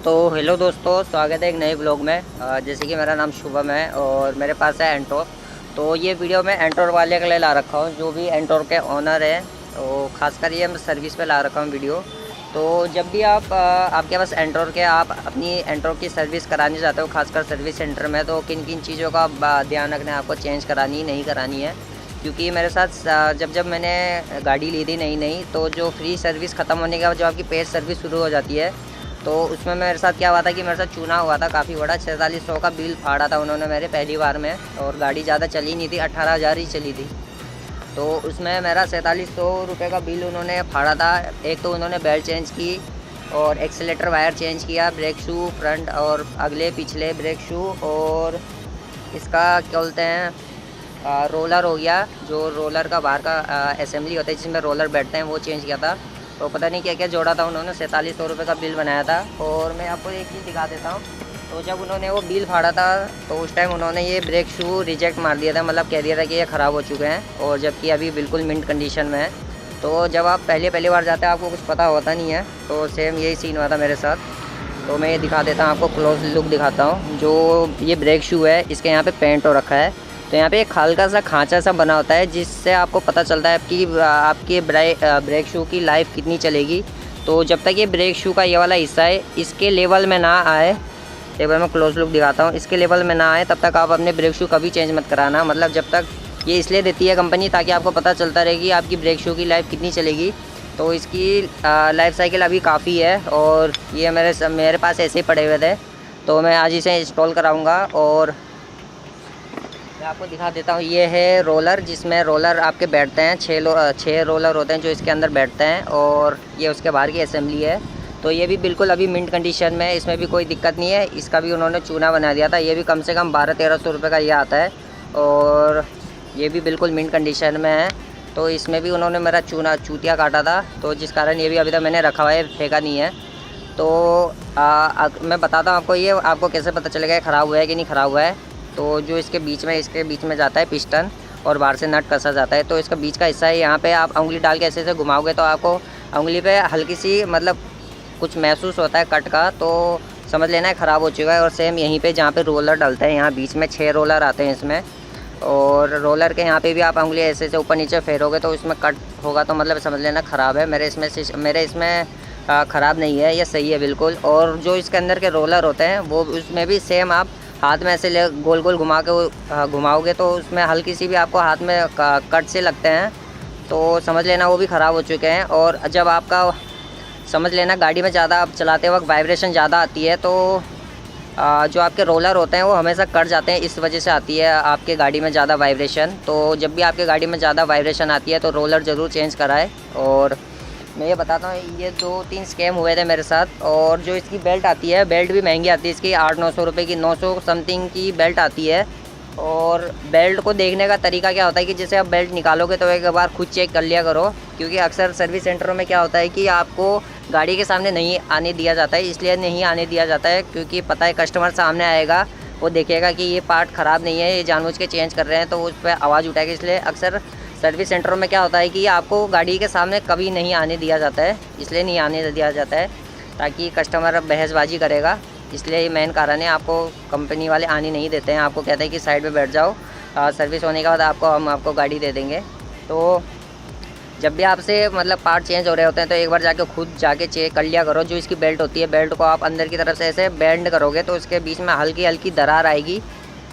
तो हेलो दोस्तों, स्वागत है एक नए ब्लॉग में। जैसे कि मेरा नाम शुभम है और मेरे पास है एंटोर। तो ये वीडियो मैं एंटोर वाले के लिए ला रखा हूँ, जो भी एंटोर के ओनर हैं। तो खासकर ये मैं सर्विस पे ला रखा हूँ वीडियो। तो जब भी आपके पास एंटोर के आप अपनी एंटोर की सर्विस कराने जाते हो, खासकर सर्विस सेंटर में, तो किन किन चीज़ों का ध्यान रखना है आपको, चेंज करानी नहीं करानी है। क्योंकि मेरे साथ जब जब मैंने गाड़ी ली थी नई नई, तो जो फ्री सर्विस ख़त्म होने के बाद जो आपकी पेड सर्विस शुरू हो जाती है, तो उसमें मेरे साथ क्या हुआ था कि मेरे साथ चूना हुआ था काफ़ी बड़ा। 4600 का बिल फाड़ा था उन्होंने मेरे पहली बार में, और गाड़ी ज़्यादा चली नहीं थी, 18,000 ही चली थी। तो उसमें मेरा 4700 रुपये का बिल उन्होंने फाड़ा था। एक तो उन्होंने बेल्ट चेंज की और एक्सीलेटर वायर चेंज किया, ब्रेक शू फ्रंट और अगले पिछले ब्रेक शू, और इसका क्या बोलते हैं, रोलर हो गया, जो रोलर का बाहर का असेंबली होता है जिसमें रोलर बैठते हैं, वो चेंज किया था। तो पता नहीं क्या क्या जोड़ा था उन्होंने, 4700 रुपये का बिल बनाया था। और मैं आपको एक चीज़ दिखा देता हूँ। तो जब उन्होंने वो बिल फाड़ा था, तो उस टाइम उन्होंने ये ब्रेक शू रिजेक्ट मार दिया था, मतलब कह दिया था कि ये ख़राब हो चुके हैं, और जबकि अभी बिल्कुल मिंट कंडीशन में है। तो जब आप पहली बार जाते हैं, आपको कुछ पता होता नहीं है। तो सेम यही सीन हुआ था मेरे साथ। तो मैं ये दिखा देता हूँ आपको, क्लोज लुक दिखाता हूँ। जो ये ब्रेक शू है, इसके यहाँ पे पेंट हो रखा है। तो यहाँ पे एक हल्का सा खांचा सा बना होता है, जिससे आपको पता चलता है आपकी ब्रेक शू की लाइफ कितनी चलेगी। तो जब तक ये ब्रेक शू का ये वाला हिस्सा है इसके लेवल में ना आए, एक बार मैं क्लोज लुक दिखाता हूँ, इसके लेवल में ना आए तब तक आप अपने ब्रेक शू कभी चेंज मत कराना। मतलब जब तक, ये इसलिए देती है कंपनी ताकि आपको पता चलता रहे कि आपकी ब्रेक शू की लाइफ कितनी चलेगी। तो इसकी लाइफ साइकिल अभी काफ़ी है, और ये मेरे पास ऐसे ही पड़े हुए थे। तो मैं आज इसे इंस्टॉल कराऊँगा, और मैं आपको दिखा देता हूँ। ये है रोलर, जिसमें रोलर आपके बैठते हैं, 6 रोलर होते हैं जो इसके अंदर बैठते हैं, और ये उसके बाहर की असेंबली है। तो ये भी बिल्कुल अभी मिंट कंडीशन में है, इसमें भी कोई दिक्कत नहीं है। इसका भी उन्होंने चूना बना दिया था, ये भी कम से कम 1200-1300 रुपये का ये आता है, और ये भी बिल्कुल मिंट कंडीशन में है। तो इसमें भी उन्होंने मेरा चूतिया काटा था, तो जिस कारण ये भी अभी तक मैंने रखा हुआ है, फेंका नहीं है। तो मैं बताता हूँ आपको, ये आपको कैसे पता चलेगा ख़राब हुआ है कि नहीं ख़राब हुआ है। तो जो इसके बीच में जाता है पिस्टन, और बाहर से नट कसा जाता है। तो इसका बीच का हिस्सा है, यहाँ पे आप उंगली डाल के ऐसे ऐसे घुमाओगे तो आपको उंगली पे हल्की सी, मतलब कुछ महसूस होता है कट का, तो समझ लेना है ख़राब हो चुका है। और सेम यहीं पे जहाँ पे रोलर डलता है, यहाँ बीच में 6 रोलर आते हैं इसमें, और रोलर के यहाँ पे भी आप उंगली ऐसे ऐसे ऊपर नीचे फेरोगे तो इसमें कट होगा, तो मतलब समझ लेना ख़राब है। मेरे इसमें ख़राब नहीं है, ये सही है बिल्कुल। और जो इसके अंदर के रोलर होते हैं, वो उसमें भी सेम आप हाथ में ऐसे गोल गोल घुमाओगे तो उसमें हल्की सी भी आपको हाथ में कट से लगते हैं, तो समझ लेना वो भी ख़राब हो चुके हैं। और जब आपका, समझ लेना, गाड़ी में ज़्यादा आप चलाते वक्त वाइब्रेशन ज़्यादा आती है, तो जो आपके रोलर होते हैं वो हमेशा कट जाते हैं, इस वजह से आती है आपके गाड़ी में ज़्यादा वाइब्रेशन। तो जब भी आपके गाड़ी में ज़्यादा वाइब्रेशन आती है तो रोलर ज़रूर चेंज कराएं। और मैं ये बताता हूँ, ये 2-3 स्कैम हुए थे मेरे साथ। और जो इसकी बेल्ट आती है, बेल्ट भी महंगी आती है, इसकी 800-900 रुपये की, 900 समथिंग की बेल्ट आती है। और बेल्ट को देखने का तरीका क्या होता है कि जैसे आप बेल्ट निकालोगे तो एक बार खुद चेक कर लिया करो, क्योंकि अक्सर सर्विस सेंटरों में क्या होता है कि आपको गाड़ी के सामने नहीं आने दिया जाता है। इसलिए नहीं आने दिया जाता है क्योंकि पता है कस्टमर सामने आएगा, वो देखेगा कि ये पार्ट ख़राब नहीं है, ये जानबूझ के चेंज कर रहे हैं, तो उस पर आवाज़ उठाएगा। इसलिए अक्सर सर्विस सेंटरों में क्या होता है कि आपको गाड़ी के सामने कभी नहीं आने दिया जाता है, इसलिए नहीं आने दिया जाता है ताकि कस्टमर बहसबाजी करेगा। इसलिए ये मेन कारण है, आपको कंपनी वाले आने नहीं देते हैं, आपको कहते हैं कि साइड पे बैठ जाओ, सर्विस होने के बाद हम आपको गाड़ी दे देंगे। तो जब भी आपसे मतलब पार्ट चेंज हो रहे होते हैं तो एक बार खुद जाके चेक कर लिया करो। जो इसकी बेल्ट होती है, बेल्ट को आप अंदर की तरफ से ऐसे बेंड करोगे तो उसके बीच में हल्की हल्की दरार आएगी,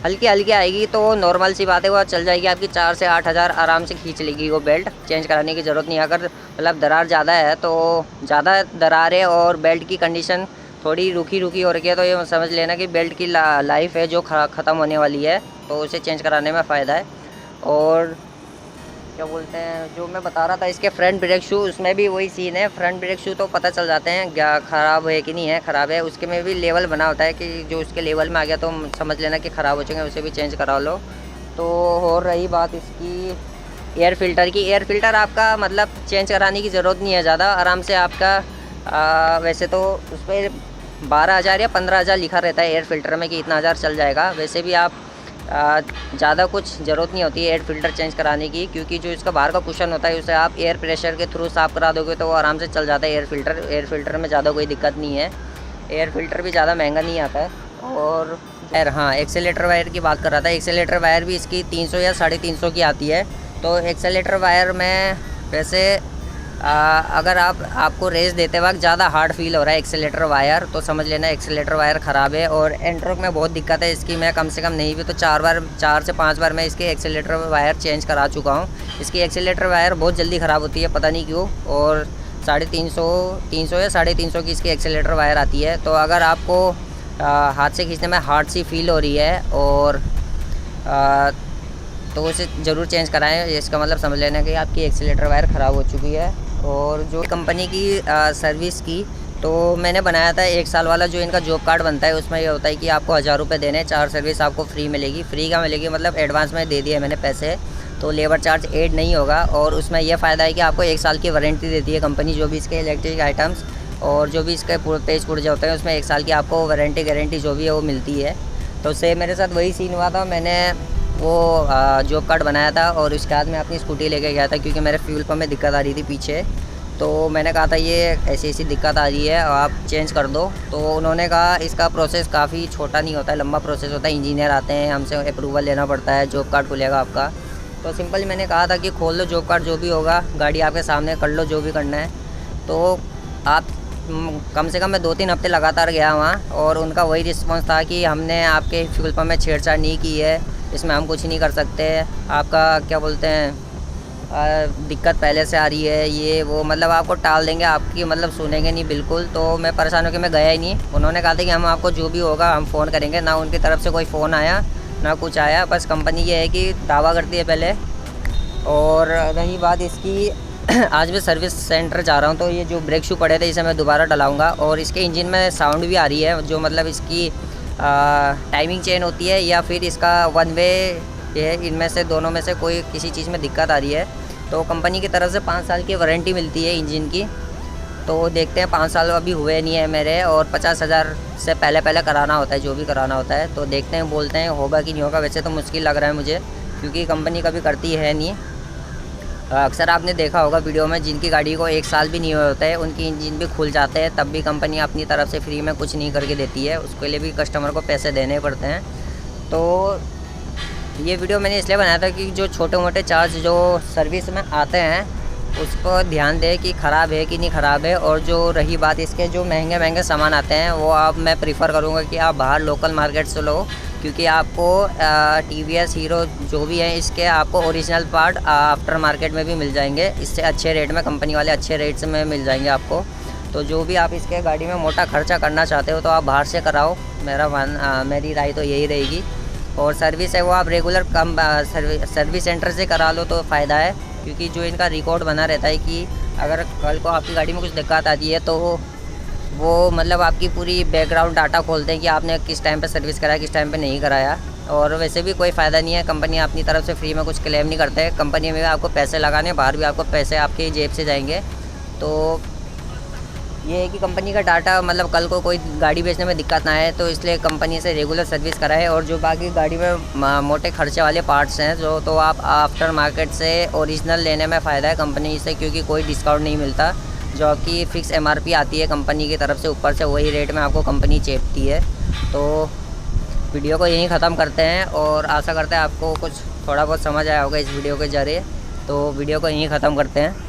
हल्की हल्की आएगी, तो नॉर्मल सी बात है, वो चल जाएगी आपकी। 4 से 8 हज़ार आराम से खींच लेगी वो बेल्ट, चेंज कराने की ज़रूरत नहीं है। अगर मतलब दरार ज़्यादा है, तो ज़्यादा दरार है और बेल्ट की कंडीशन थोड़ी रूखी हो रही है, तो ये समझ लेना कि बेल्ट की लाइफ है जो ख़त्म होने वाली है, तो उसे चेंज कराने में फ़ायदा है। और क्या बोलते हैं, जो मैं बता रहा था इसके फ्रंट ब्रेक शू, उसमें भी वही सीन है। फ्रंट ब्रेक शू तो पता चल जाते हैं क्या ख़राब है कि नहीं है, ख़राब है। उसके में भी लेवल बना होता है कि जो उसके लेवल में आ गया तो समझ लेना कि ख़राब हो चुके हैं, उसे भी चेंज करा लो। तो और रही बात इसकी एयर फ़िल्टर की, एयर फ़िल्टर आपका मतलब चेंज कराने की ज़रूरत नहीं है ज़्यादा, आराम से आपका वैसे तो उस पर 12,000 या 15,000 लिखा रहता है एयर फ़िल्टर में कि इतना हज़ार चल जाएगा। वैसे भी आप ज़्यादा कुछ ज़रूरत नहीं होती है एयर फ़िल्टर चेंज कराने की, क्योंकि जो इसका बाहर का कुशन होता है उसे आप एयर प्रेशर के थ्रू साफ़ करा दोगे तो वो आराम से चल जाता है एयर फ़िल्टर में ज़्यादा कोई दिक्कत नहीं है। एयर फिल्टर भी ज़्यादा महंगा नहीं आता है। और हाँ, एक्सेलेटर वायर की बात कर रहा था। एक्सेलेटर वायर भी इसकी 300 या 350 की आती है। तो एक्सेलेटर वायर में वैसे अगर आपको रेस देते वक्त ज़्यादा हार्ड फील हो रहा है एक्सेलेटर वायर, तो समझ लेना एक्सेलेटर वायर ख़राब है। और एंट्रोक में बहुत दिक्कत है इसकी। मैं कम से कम नहीं भी तो 4 से 5 बार मैं इसके एक्सेलेटर वायर चेंज करा चुका हूँ। इसकी एक्सेलेटर वायर बहुत जल्दी ख़राब होती है, पता नहीं क्यों। और 350 या 350 की इसकी एक्सेलेटर वायर आती है। तो अगर आपको हाथ से खींचने में हार्ड सी फील हो रही है और तो उसे ज़रूर चेंज कराएं। इसका मतलब समझ लेना कि आपकी एक्सीलेटर वायर ख़राब हो चुकी है। और जो कंपनी की सर्विस की, तो मैंने बनाया था 1 साल वाला जो इनका जॉब कार्ड बनता है। उसमें ये होता है कि आपको 1000 रुपये देने, 4 सर्विस आपको फ्री मिलेगी। फ्री का मिलेगी मतलब एडवांस में दे दिए मैंने पैसे, तो लेबर चार्ज ऐड नहीं होगा। और उसमें यह फ़ायदा है कि आपको 1 साल की वारंटी देती है कंपनी। जो भी इसके इलेक्ट्रिक आइटम्स और जो भी इसके पेज पुर्जे होते हैं उसमें 1 साल की आपको वारंटी गारंटी जो भी है वो मिलती है। तो सेम मेरे साथ वही सीन हुआ था। मैंने वो जॉब कार्ड बनाया था और उसके बाद मैं अपनी स्कूटी लेके गया था, क्योंकि मेरे फ्यूल पंप में दिक्कत आ रही थी पीछे। तो मैंने कहा था ये ऐसी ऐसी दिक्कत आ रही है, आप चेंज कर दो। तो उन्होंने कहा इसका प्रोसेस काफ़ी छोटा नहीं होता है, लंबा प्रोसेस होता है। इंजीनियर आते हैं, हमसे अप्रूवल लेना पड़ता है, जॉब कार्ड खुलेगा आपका। तो सिंपल मैंने कहा था कि खोल लो जॉब कार्ड, जो भी होगा गाड़ी आपके सामने कर लो, जो भी करना है। तो आप कम से कम मैं 2-3 हफ्ते लगातार गया वहाँ, और उनका वही रिस्पॉन्स था कि हमने आपके फ्यूल पंप में छेड़छाड़ नहीं की है, इसमें हम कुछ नहीं कर सकते। आपका क्या बोलते हैं, दिक्कत पहले से आ रही है, ये वो, मतलब आपको टाल देंगे, आपकी मतलब सुनेंगे नहीं बिल्कुल। तो मैं परेशान होकर मैं गया ही नहीं। उन्होंने कहा था कि हम आपको जो भी होगा हम फ़ोन करेंगे। ना उनकी तरफ से कोई फ़ोन आया ना कुछ आया। बस कंपनी ये है कि दावा करती है पहले। और रही बात इसकी आज मैं सर्विस सेंटर जा रहा हूँ, तो ये जो ब्रेक शू पड़े थे इसे मैं दोबारा डलाऊँगा। और इसके इंजन में साउंड भी आ रही है, जो मतलब इसकी टाइमिंग चेन होती है या फिर इसका वन वे है, इनमें से दोनों में से कोई किसी चीज़ में दिक्कत आ रही है। तो कंपनी की तरफ से 5 साल की वारंटी मिलती है इंजन की। तो देखते हैं, 5 साल अभी हुए नहीं है मेरे, और 50,000 से पहले कराना होता है जो भी कराना होता है। तो देखते हैं, बोलते हैं होगा कि नहीं होगा। वैसे तो मुश्किल लग रहा है मुझे, क्योंकि कंपनी कभी करती है नहीं। अक्सर आपने देखा होगा वीडियो में, जिनकी गाड़ी को 1 साल भी नहीं हुआ होता है उनकी इंजन भी खुल जाते हैं, तब भी कंपनी अपनी तरफ से फ्री में कुछ नहीं करके देती है। उसके लिए भी कस्टमर को पैसे देने पड़ते हैं। तो ये वीडियो मैंने इसलिए बनाया था कि जो छोटे मोटे चार्ज जो सर्विस में आते हैं उस पर ध्यान दें कि ख़राब है कि नहीं ख़राब है। और जो रही बात इसके जो महंगे महंगे सामान आते हैं, वो मैं प्रीफर करूँगा कि आप बाहर लोकल मार्केट से लो, क्योंकि आपको TVS हीरो जो भी है इसके आपको ओरिजिनल पार्ट आफ्टर मार्केट में भी मिल जाएंगे, इससे अच्छे रेट में, कंपनी वाले अच्छे रेट में मिल जाएंगे आपको। तो जो भी आप इसके गाड़ी में मोटा खर्चा करना चाहते हो तो आप बाहर से कराओ, मेरी राय तो यही रहेगी। और सर्विस है वो आप रेगुलर कम सर्विस सेंटर से करा लो तो फ़ायदा है, क्योंकि जो इनका रिकॉर्ड बना रहता है कि अगर कल को आपकी गाड़ी में कुछ दिक्कत आती है तो वो मतलब आपकी पूरी बैकग्राउंड डाटा खोलते हैं कि आपने किस टाइम पे सर्विस कराया, किस टाइम पे नहीं कराया। और वैसे भी कोई फ़ायदा नहीं है, कंपनी अपनी तरफ से फ्री में कुछ क्लेम नहीं करते हैं। कंपनी में भी आपको पैसे लगाने, बाहर भी आपको पैसे आपके जेब से जाएंगे। तो ये है कि कंपनी का डाटा, मतलब कल को कोई गाड़ी बेचने में दिक्कत ना आए, तो इसलिए कंपनी से रेगुलर सर्विस कराए। और जो बाकी गाड़ी में मोटे खर्चे वाले पार्ट्स हैं जो, तो आप आफ्टर मार्केट से ओरिजिनल लेने में फ़ायदा है कंपनी से, क्योंकि कोई डिस्काउंट नहीं मिलता। जो कि फ़िक्स MRP आती है कंपनी की तरफ से, ऊपर से वही रेट में आपको कंपनी चेपती है। तो वीडियो को यहीं ख़त्म करते हैं, और आशा करते हैं आपको कुछ थोड़ा बहुत समझ आया होगा इस वीडियो के ज़रिए। तो वीडियो को यहीं ख़त्म करते हैं।